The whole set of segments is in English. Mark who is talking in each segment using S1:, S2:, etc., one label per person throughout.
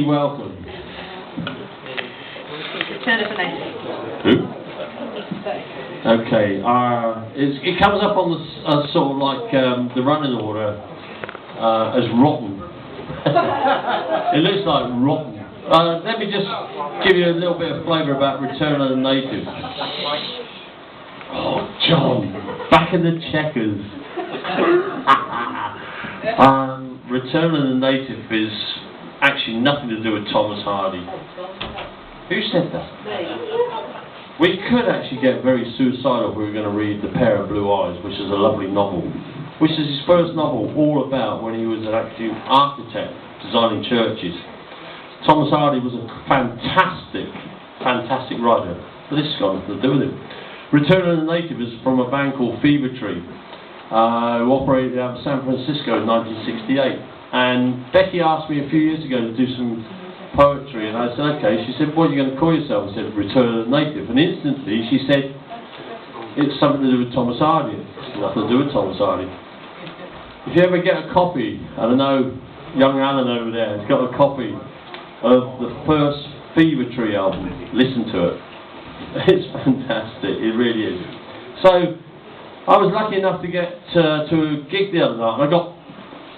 S1: Welcome.
S2: Return of the Native.
S1: Who? Okay. It comes up on the sort of like the running order as rotten. It looks like rotten. Let me just give you a little bit of flavour about Return of the Native. Oh, John, back in the checkers. Return of the Native is actually nothing to do with Thomas Hardy. Who said that? We could actually get very suicidal if we were going to read The Pair of Blue Eyes, which is a lovely novel, which is his first novel all about when he was an actual architect designing churches. Thomas Hardy was a fantastic writer, but this has got nothing to do with it. Return of the Native is from a band called Fever Tree, who operated out of San Francisco in 1968. And Becky asked me a few years ago to do some poetry, and I said, okay. She said, what are you going to call yourself? I said, Return of the Native. And instantly she said, it's something to do with Thomas Hardy. It's nothing to do with Thomas Hardy. If you ever get a copy, I don't know, young Alan over there has got a copy of the first Fever Tree album. Listen to it. It's fantastic, it really is. So, I was lucky enough to get to a gig the other night, and I got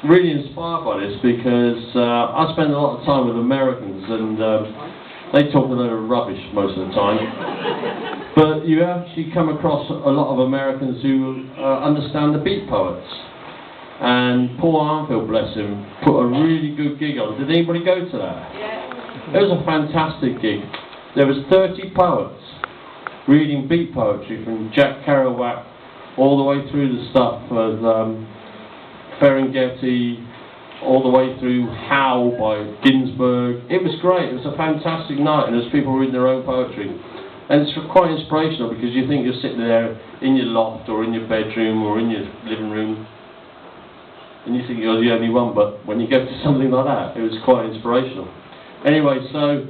S1: really inspired by this because I spend a lot of time with Americans, and they talk a lot of rubbish most of the time. But you actually come across a lot of Americans who understand the beat poets. And Paul Armfield, bless him, put a really good gig on. Did anybody go to that? Yeah. It was a fantastic gig. There was 30 poets reading beat poetry from Jack Kerouac all the way through the stuff of Ferengeti, all the way through Howl by Ginsberg. It was great. It was a fantastic night, and there's people reading their own poetry. And it's quite inspirational because you think you're sitting there in your loft or in your bedroom or in your living room, and you think you're the only one, but when you go to something like that, it was quite inspirational. Anyway, so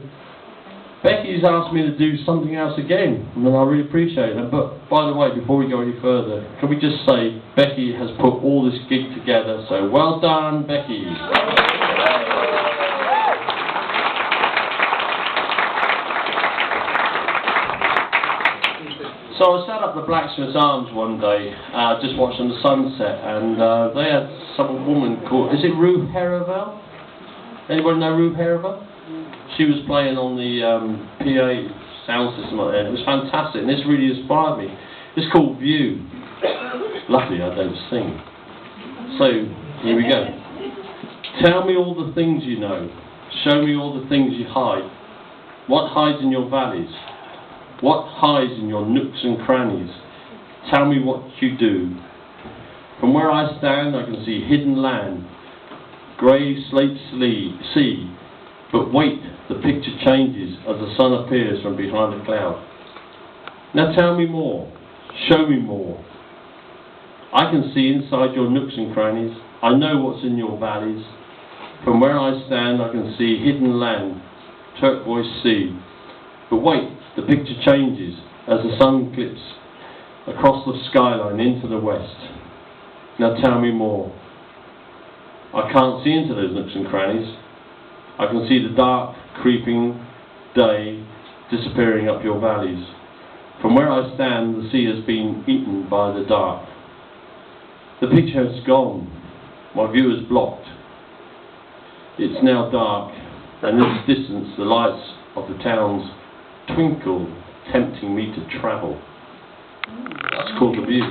S1: Becky's asked me to do something else again, and I really appreciate it. But by the way, before we go any further, can we just say Becky has put all this gig together, so well done, Becky. So I sat up the Blacksmith's Arms one day, just watching the sunset, and they had some woman called, is it Rue Heravel? Anybody know Rue Heravel? She was playing on the PA sound system like that. It was fantastic, and this really inspired me. It's called View. Luckily, I don't sing. So, here we go. Tell me all the things you know. Show me all the things you hide. What hides in your valleys? What hides in your nooks and crannies? Tell me what you do. From where I stand, I can see hidden land, grey slate sea. But wait, the picture changes as the sun appears from behind a cloud. Now tell me more. Show me more. I can see inside your nooks and crannies. I know what's in your valleys. From where I stand, I can see hidden land, turquoise sea. But wait, the picture changes as the sun clips across the skyline into the west. Now tell me more. I can't see into those nooks and crannies. I can see the dark, creeping day disappearing up your valleys. From where I stand, the sea has been eaten by the dark. The picture has gone. My view is blocked. It's now dark, and in the distance, the lights of the towns twinkle, tempting me to travel. That's called The View.